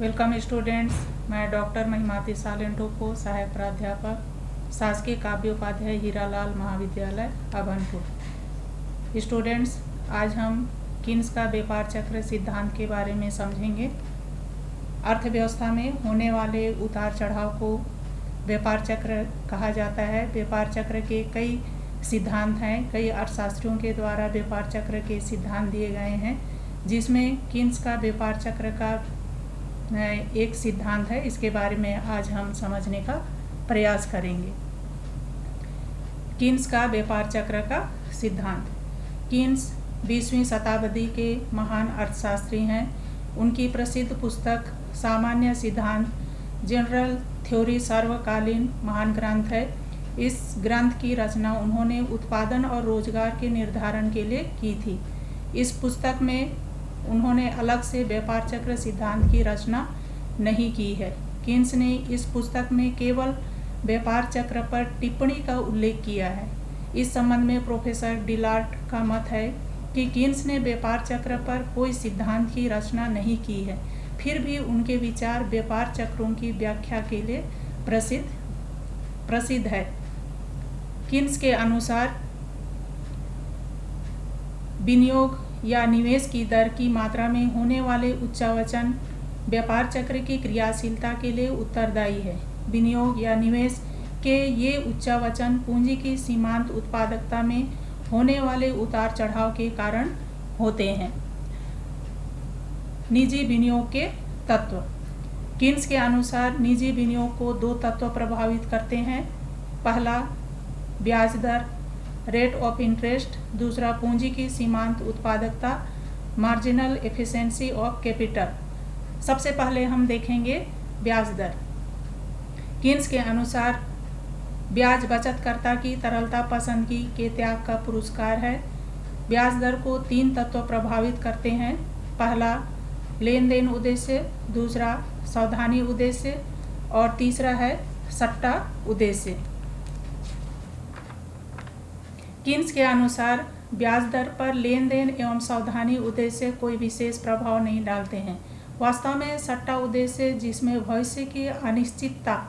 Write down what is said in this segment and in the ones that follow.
Welcome students. मैं doctor महिमावती सालेंटो को सहायक प्राध्यापक शासकीय काव्य उपाध्याय हीरालाल महाविद्यालय अभनपुर। स्टूडेंट्स, आज हम किन्स का व्यापार चक्र सिद्धांत के बारे में समझेंगे। अर्थव्यवस्था में होने वाले उतार चढ़ाव को व्यापार चक्र कहा जाता है। व्यापार चक्र के कई सिद्धांत हैं, कई अर्थशास्त्रियों के द्वारा व्यापार चक्र के सिद्धांत दिए गए हैं, जिसमें किन्स का व्यापार चक्र का एक सिद्धांत है। इसके बारे में आज हम समझने का प्रयास करेंगे। किन्स का व्यापार चक्र का सिद्धांत। किन्स 20वीं शताब्दी के महान अर्थशास्त्री हैं। उनकी प्रसिद्ध पुस्तक सामान्य सिद्धांत जनरल थ्योरी सर्वकालीन महान ग्रंथ है। इस ग्रंथ की रचना उन्होंने उत्पादन और रोजगार के निर्धारण के लिए की थी। इस पुस्तक में उन्होंने अलग से व्यापार चक्र सिद्धांत की रचना नहीं की है। किन्स ने इस पुस्तक में केवल व्यापार चक्र पर टिप्पणी का उल्लेख किया है। इस संबंध में प्रोफेसर डिलार्ट का मत है कि किन्स ने व्यापार चक्र पर कोई सिद्धांत की रचना नहीं की है, फिर भी उनके विचार व्यापार चक्रों की व्याख्या के लिए प्रसिद्ध है। किन्स के अनुसार विनियोग या निवेश की दर की मात्रा में होने वाले उच्चावचन व्यापार चक्र की क्रियाशीलता के लिए उत्तरदायी है। विनियोग या निवेश के ये उच्चावचन पूंजी की सीमांत उत्पादकता में होने वाले उतार चढ़ाव के कारण होते हैं। निजी विनियोग के तत्व। किन्स के अनुसार निजी विनियोग को दो तत्व प्रभावित करते हैं। पहला ब्याज दर रेट ऑफ इंटरेस्ट, दूसरा पूंजी की सीमांत उत्पादकता मार्जिनल एफिशिएंसी ऑफ कैपिटल। सबसे पहले हम देखेंगे ब्याज दर। किन्स के अनुसार ब्याज बचतकर्ता की तरलता पसंदगी के त्याग का पुरस्कार है। ब्याज दर को तीन तत्व प्रभावित करते हैं। पहला लेन देन उद्देश्य, दूसरा सावधानी उद्देश्य और तीसरा है सट्टा उद्देश्य। किन्स के अनुसार ब्याज दर पर लेन देन एवं सावधानी उद्देश्य कोई विशेष प्रभाव नहीं डालते हैं। वास्तव में सट्टा उद्देश्य, जिसमें भविष्य की अनिश्चितता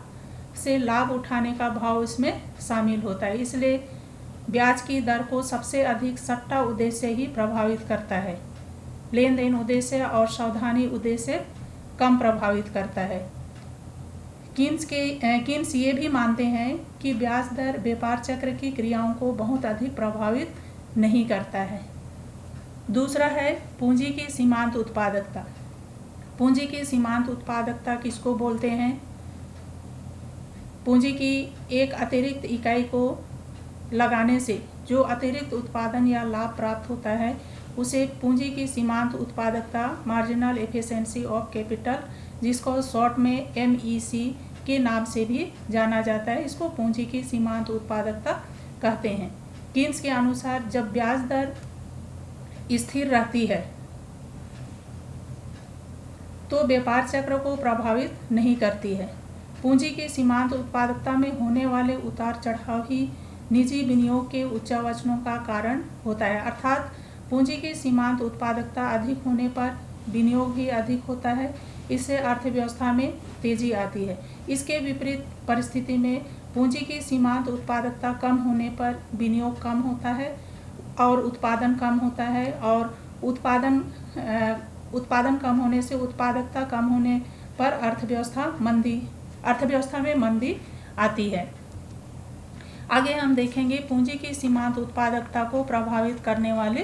से लाभ उठाने का भाव इसमें शामिल होता है, इसलिए ब्याज की दर को सबसे अधिक सट्टा उद्देश्य ही प्रभावित करता है। लेन देन उद्देश्य और सावधानी उद्देश्य कम प्रभावित करता है। किन्स ये भी मानते हैं कि ब्याज दर व्यापार चक्र की क्रियाओं को बहुत अधिक प्रभावित नहीं करता है। दूसरा है पूंजी की सीमांत उत्पादकता। पूंजी की सीमांत उत्पादकता किसको बोलते हैं? पूंजी की एक अतिरिक्त इकाई को लगाने से जो अतिरिक्त उत्पादन या लाभ प्राप्त होता है, उसे पूंजी की सीमांत उत्पादकता मार्जिनल एफिशिएंसी ऑफ कैपिटल, जिसको शॉर्ट में MEC के नाम से भी जाना जाता है, इसको पूंजी की सीमांत उत्पादकता कहते हैं। किन्स के अनुसार जब ब्याज दर स्थिर रहती है तो व्यापार चक्र को प्रभावित नहीं करती है। पूंजी की सीमांत उत्पादकता में होने वाले उतार चढ़ाव ही निजी विनियोग के उच्चावचनों का कारण होता है। अर्थात पूंजी की सीमांत उत्पादकता अधिक होने पर विनियोग भी अधिक होता है। इससे अर्थव्यवस्था में तेजी आती है। इसके विपरीत परिस्थिति में पूंजी की सीमांत उत्पादकता कम होने पर विनियोग कम होता है और उत्पादन कम होता है, और उत्पादन कम होने से उत्पादकता कम होने पर अर्थव्यवस्था में मंदी आती है। आगे हम देखेंगे पूंजी की सीमांत उत्पादकता को प्रभावित करने वाले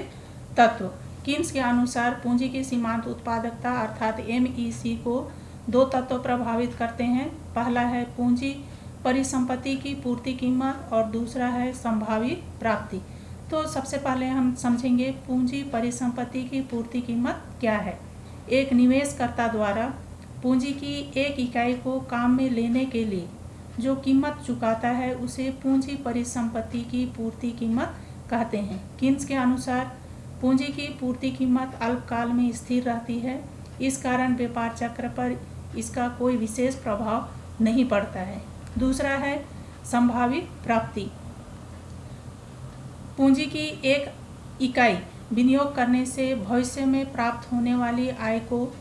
तत्व। किन्स के अनुसार पूंजी की सीमांत उत्पादकता अर्थात MEC को दो तत्व प्रभावित करते हैं। पहला है पूंजी परिसंपत्ति की पूर्ति कीमत और दूसरा है संभावी प्राप्ति। तो सबसे पहले हम समझेंगे पूंजी परिसंपत्ति की पूर्ति कीमत क्या है। एक निवेशकर्ता द्वारा पूंजी की एक इकाई को काम में लेने के लिए जो कीमत चुकाता है, उसे पूंजी परिसंपत्ति की पूर्ति कीमत कहते हैं। किन्स के अनुसार पूंजी की पूर्ति कीमत अल्पकाल में स्थिर रहती है, इस कारण व्यापार चक्र पर इसका कोई विशेष प्रभाव नहीं पड़ता है। दूसरा है संभावित प्राप्ति। पूंजी की एक इकाई विनियोग करने से भविष्य में प्राप्त होने वाली आय को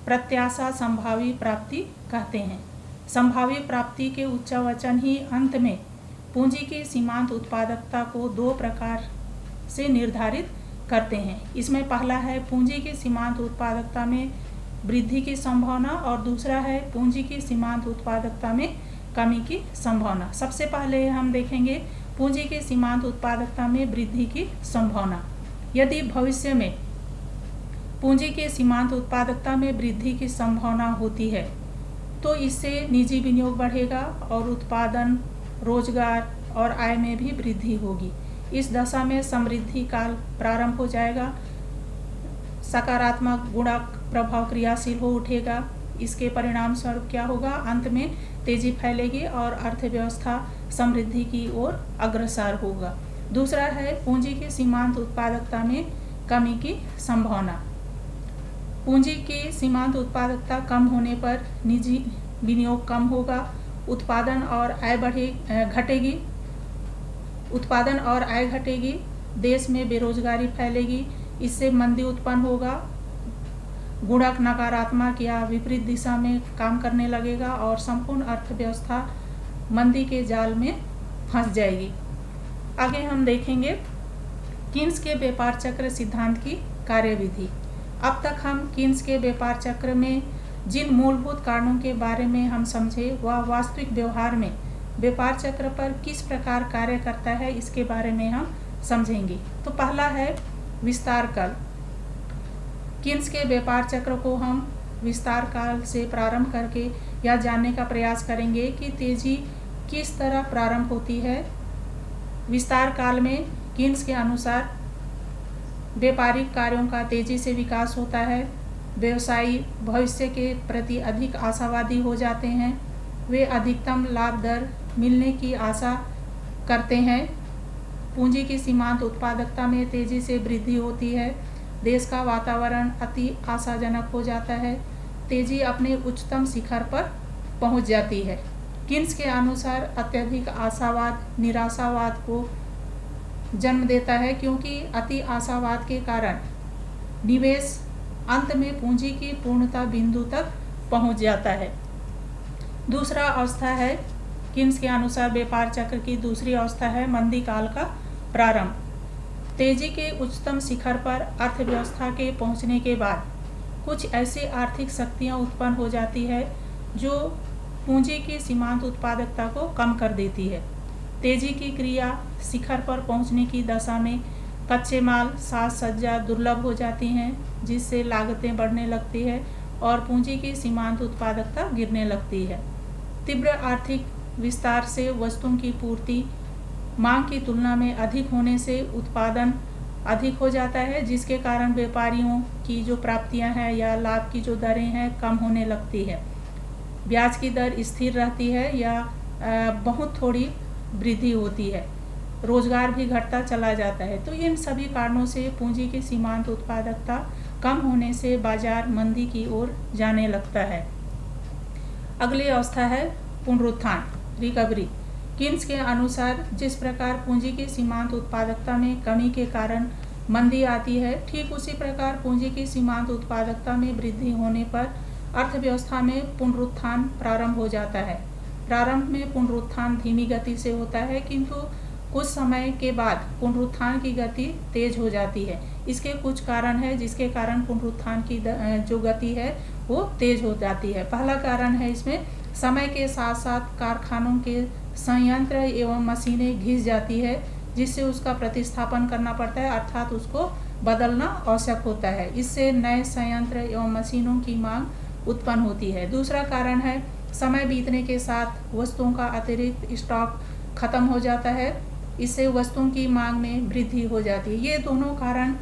प्रत्याशा संभावी प्राप्ति कहते हैं। संभावी प्राप्ति के उच्चावचन ही अंत में पूंजी की सीमांत उत्पादकता को दो प्रकार से निर्धारित करते हैं। इसमें पहला है पूंजी की सीमांत उत्पादकता में वृद्धि की संभावना और दूसरा है पूंजी की सीमांत उत्पादकता में कमी की संभावना। सबसे पहले हम देखेंगे पूंजी की सीमांत उत्पादकता में वृद्धि की संभावना। यदि भविष्य में पूंजी की सीमांत उत्पादकता में वृद्धि की संभावना होती है तो इससे निजी विनियोग बढ़ेगा और उत्पादन, रोजगार और आय में भी वृद्धि होगी। इस दशा में समृद्धि काल प्रारंभ हो जाएगा, सकारात्मक गुणक प्रभाव क्रियाशील हो उठेगा। इसके परिणाम स्वरूप क्या होगा? अंत में तेजी फैलेगी और अर्थव्यवस्था समृद्धि की ओर अग्रसर होगा। दूसरा है पूंजी की सीमांत उत्पादकता में कमी की संभावना। पूंजी की सीमांत उत्पादकता कम होने पर निजी विनियोग कम होगा, उत्पादन और आय घटेगी, देश में बेरोजगारी फैलेगी, इससे मंदी उत्पन्न होगा, गुणक नकारात्मक या विपरीत दिशा में काम करने लगेगा और संपूर्ण अर्थव्यवस्था मंदी के जाल में फंस जाएगी। आगे हम देखेंगे कीन्स के व्यापार चक्र सिद्धांत की कार्यविधि। अब तक हम कीन्स के व्यापार चक्र में जिन मूलभूत कारणों के बारे में हम समझे वह वास्तविक व्यवहार में व्यापार चक्र पर किस प्रकार कार्य करता है इसके बारे में हम समझेंगे। तो पहला है विस्तार काल। कीन्स के व्यापार चक्र को हम विस्तार काल से प्रारंभ करके यह जानने का प्रयास करेंगे कि तेजी किस तरह प्रारंभ होती है। विस्तार काल में कीन्स के अनुसार व्यापारिक कार्यों का तेजी से विकास होता है, व्यवसायी भविष्य के प्रति अधिक आशावादी हो जाते हैं, वे अधिकतम लाभ दर मिलने की आशा करते हैं, पूंजी की सीमांत उत्पादकता में तेजी से वृद्धि होती है, देश का वातावरण अति आशाजनक हो जाता है, तेजी अपने उच्चतम शिखर पर पहुंच जाती है। कीन्स के अनुसार अत्यधिक आशावाद निराशावाद को जन्म देता है, क्योंकि अति आशावाद के कारण निवेश अंत में पूंजी की पूर्णता बिंदु तक पहुंच जाता है। दूसरा अवस्था है कीन्स के अनुसार व्यापार चक्र की दूसरी अवस्था है मंदी काल का प्रारंभ। तेजी के उच्चतम शिखर पर अर्थव्यवस्था के पहुंचने के बाद कुछ ऐसी आर्थिक शक्तियां उत्पन्न हो जाती है जो पूंजी की सीमांत उत्पादकता को कम कर देती है। तेजी की क्रिया शिखर पर पहुंचने की दशा में कच्चे माल साज सज्जा दुर्लभ हो जाती हैं, जिससे लागतें बढ़ने लगती है और पूंजी की सीमांत उत्पादकता गिरने लगती है। तीव्र आर्थिक विस्तार से वस्तुओं की पूर्ति मांग की तुलना में अधिक होने से उत्पादन अधिक हो जाता है, जिसके कारण व्यापारियों की जो प्राप्तियां हैं या लाभ की जो दरें हैं कम होने लगती है। ब्याज की दर स्थिर रहती है या बहुत थोड़ी वृद्धि होती है, रोजगार भी घटता चला जाता है। तो इन सभी कारणों से पूंजी की सीमांत उत्पादकता कम होने से बाजार मंदी की ओर जाने लगता है। अगली अवस्था है पुनरुत्थान रिकवरी। कीन्स के अनुसार जिस प्रकार पूंजी की सीमांत उत्पादकता में कमी के कारण मंदी आती है, ठीक उसी प्रकार पूंजी की सीमांत उत्पादकता में वृद्धि होने पर अर्थव्यवस्था में पुनरुत्थान प्रारंभ हो जाता है। प्रारंभ में पुनरुत्थान धीमी गति से होता है, किंतु कुछ समय के बाद पुनरुत्थान की गति तेज हो जाती है। इसके कुछ कारण है जिसके कारण पुनरुत्थान की जो गति है वो तेज हो जाती है। पहला कारण है इसमें समय के साथ साथ कारखानों के संयंत्र एवं मशीनें घिस जाती है, जिससे उसका प्रतिस्थापन करना पड़ता है, अर्थात उसको बदलना आवश्यक होता है। इससे नए संयंत्र एवं मशीनों की मांग उत्पन्न होती है। दूसरा कारण है समय बीतने के साथ वस्तुओं का अतिरिक्त स्टॉक खत्म हो जाता है, इससे वस्तुओं की मांग में वृद्धि हो जाती है। ये दोनों कारण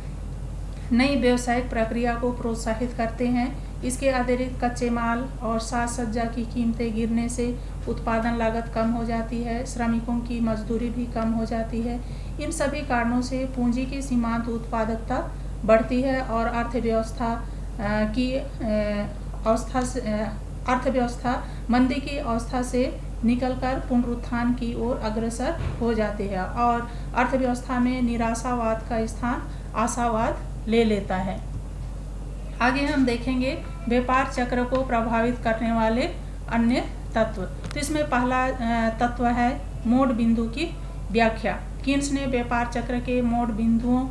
नई व्यावसायिक प्रक्रिया को प्रोत्साहित करते हैं। इसके अतिरिक्त कच्चे माल और साज सज्जा की कीमतें गिरने से उत्पादन लागत कम हो जाती है, श्रमिकों की मजदूरी भी कम हो जाती है। इन सभी कारणों से पूंजी की सीमांत उत्पादकता बढ़ती है और अर्थव्यवस्था मंदी की अवस्था से निकलकर पुनरुत्थान की ओर अग्रसर हो जाती है और अर्थव्यवस्था में निराशावाद का स्थान आशावाद ले लेता है। आगे हम देखेंगे व्यापार चक्र को प्रभावित करने वाले अन्य तत्व। तो इसमें पहला तत्व है मोड़ बिंदु की व्याख्या। कीन्स ने व्यापार चक्र के मोड़ बिंदुओं,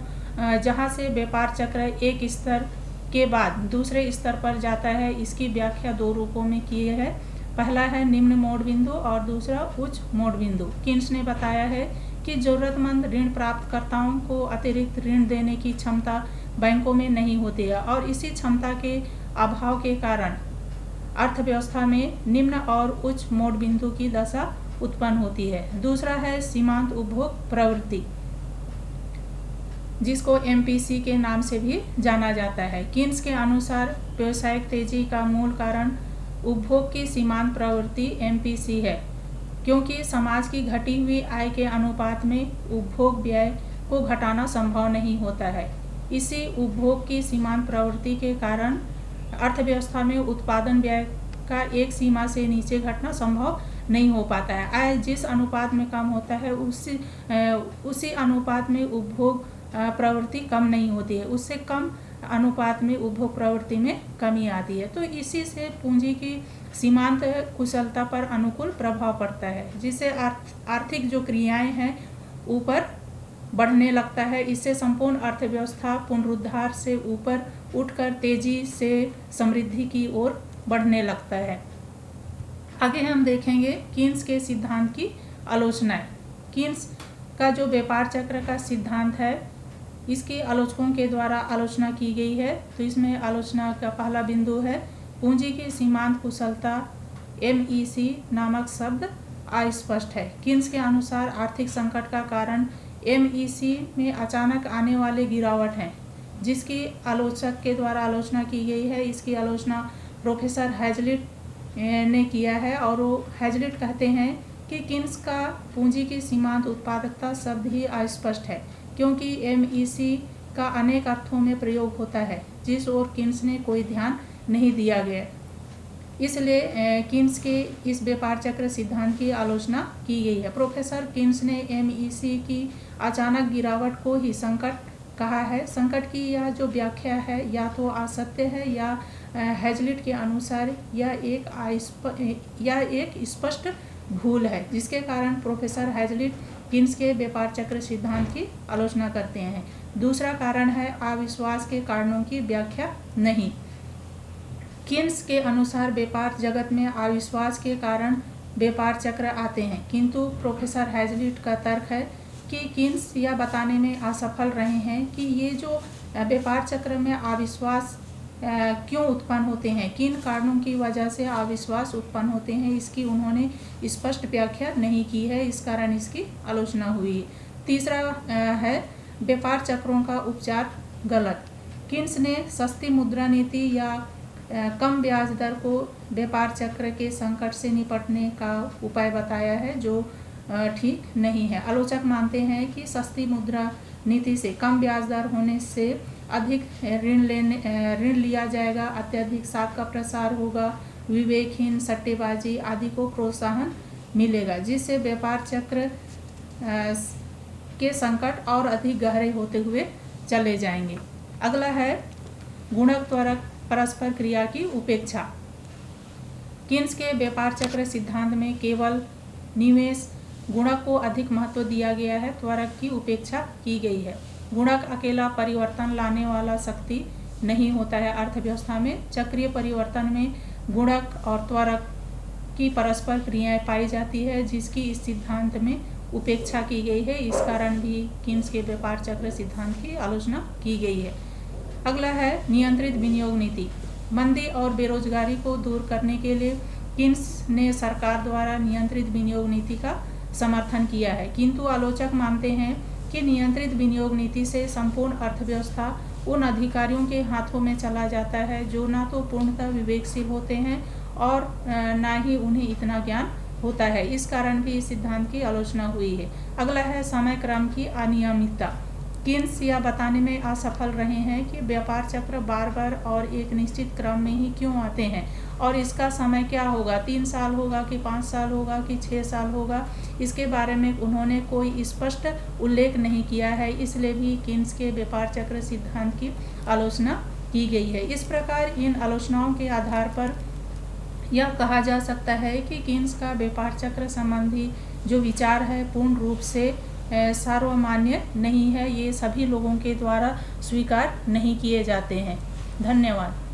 जहां से व्यापार चक्र एक स्तर के बाद दूसरे स्तर पर जाता है, इसकी व्याख्या दो रूपों में की है। पहला है निम्न मोड़ बिंदु और दूसरा उच्च मोड़ बिंदु। कीन्स ने बताया है कि जरूरतमंद ऋण प्राप्तकर्ताओं को अतिरिक्त ऋण देने की क्षमता बैंकों में नहीं होती है और इसी क्षमता के अभाव के कारण अर्थव्यवस्था में निम्न और उच्च मोड़ बिंदु की दशा उत्पन्न होती है। दूसरा है सीमांत उपभोग प्रवृत्ति, जिसको MPC के नाम से भी जाना जाता है। कीन्स के अनुसार व्यावसायिक तेजी का मूल कारण उपभोग की सीमांत प्रवृत्ति MPC है, क्योंकि समाज की घटी हुई आय के अनुपात में उपभोग व्यय को घटाना संभव नहीं होता है। इसी उपभोग की सीमांत प्रवृत्ति के कारण अर्थव्यवस्था में उत्पादन व्यय का एक सीमा से नीचे घटना संभव नहीं हो पाता है। आय जिस अनुपात में कम होता है उसी अनुपात में उपभोग प्रवृत्ति कम नहीं होती है, उससे कम अनुपात में उपभोग प्रवृत्ति में कमी आती है। तो इसी से पूंजी की सीमांत कुशलता पर अनुकूल प्रभाव पड़ता है, जिससे आर्थिक जो क्रियाएं हैं ऊपर बढ़ने लगता है। इससे संपूर्ण अर्थव्यवस्था पुनरुद्धार से ऊपर उठकर तेजी से समृद्धि की ओर बढ़ने लगता है। आगे हम देखेंगे कीन्स के सिद्धांत की आलोचना। कीन्स का जो व्यापार चक्र का सिद्धांत है, इसकी आलोचकों के द्वारा आलोचना की गई है। तो इसमें आलोचना का पहला बिंदु है पूंजी की सीमांत कुशलता। MEC नामक शब्द अस्पष्ट है। कीन्स के अनुसार आर्थिक संकट का कारण MEC में अचानक आने वाले गिरावट है, जिसकी आलोचक के द्वारा आलोचना की गई है। इसकी आलोचना प्रोफेसर हैजलिट ने किया है और वो हैजलिट कहते हैं कि कीन्स का पूंजी की सीमांत उत्पादकता शब्द ही अस्पष्ट है, क्योंकि MEC का अनेक अर्थों में प्रयोग होता है, जिस ओर कीन्स ने कोई ध्यान नहीं दिया गया। इसलिए कीन्स के इस व्यापार चक्र सिद्धांत की आलोचना की गई है। प्रोफेसर कीन्स ने MEC की अचानक गिरावट को ही संकट कहा है। संकट की यह जो व्याख्या है या तो असत्य है या हैजलिट के अनुसार यह एक स्पष्ट भूल है, जिसके कारण प्रोफेसर हैजलिट कीन्स के व्यापार चक्र सिद्धांत की आलोचना करते हैं। दूसरा कारण है अविश्वास के कारणों की व्याख्या नहीं। कीन्स के अनुसार व्यापार जगत में अविश्वास के कारण व्यापार चक्र आते हैं, किंतु प्रोफेसर हैजलिट का तर्क है कि कीन्स यह बताने में असफल रहे हैं कि ये जो व्यापार चक्र में अविश्वास क्यों उत्पन्न होते हैं, किन कारणों की वजह से अविश्वास उत्पन्न होते हैं, इसकी उन्होंने स्पष्ट व्याख्या नहीं की है। इस कारण इसकी आलोचना हुई है। तीसरा है व्यापार चक्रों का उपचार गलत। कीन्स ने सस्ती मुद्रा नीति या कम ब्याज दर को व्यापार चक्र के संकट से निपटने का उपाय बताया है, जो ठीक नहीं है। आलोचक मानते हैं कि सस्ती मुद्रा नीति से कम ब्याज दर होने से अधिक ऋण लिया जाएगा, अत्यधिक साख का प्रसार होगा, विवेकहीन सट्टेबाजी आदि को प्रोत्साहन मिलेगा, जिससे व्यापार चक्र के संकट और अधिक गहरे होते हुए चले जाएंगे। अगला है गुणक त्वरक परस्पर क्रिया की उपेक्षा। कीन्स के व्यापार चक्र सिद्धांत में केवल निवेश गुणक को अधिक महत्व दिया गया है, त्वरक की उपेक्षा की गई है। गुणक अकेला परिवर्तन लाने वाला शक्ति नहीं होता है। अर्थव्यवस्था में चक्रीय परिवर्तन में गुणक और त्वरक की परस्पर क्रियाएं पाई जाती है, जिसकी इस सिद्धांत में उपेक्षा की गई है। इस कारण भी कीन्स के व्यापार चक्र सिद्धांत की आलोचना की गई है। अगला है नियंत्रित विनियोग नीति। मंदी और बेरोजगारी को दूर करने के लिए कीन्स ने सरकार द्वारा नियंत्रित विनियोग नीति का समर्थन किया है, किंतु आलोचक मानते हैं कि नियंत्रित विनियोग नीति से संपूर्ण अर्थव्यवस्था उन अधिकारियों के हाथों में चला जाता है जो ना तो पूर्णतः विवेकशील होते हैं और ना ही उन्हें इतना ज्ञान होता है। इस कारण भी इस सिद्धांत की आलोचना हुई है। अगला है समय क्रम की अनियमितता। कीन्स यह बताने में असफल रहे हैं कि व्यापार चक्र बार बार और एक निश्चित क्रम में ही क्यों आते हैं और इसका समय क्या होगा, 3 साल होगा कि 5 साल होगा कि 6 साल होगा, इसके बारे में उन्होंने कोई स्पष्ट उल्लेख नहीं किया है। इसलिए भी कीन्स के व्यापार चक्र सिद्धांत की आलोचना की गई है। इस प्रकार इन आलोचनाओं के आधार पर यह कहा जा सकता है कि कीन्स का व्यापार चक्र संबंधी जो विचार है पूर्ण रूप से सर्वमान्य नहीं है। ये सभी लोगों के द्वारा स्वीकार नहीं किए जाते हैं। धन्यवाद।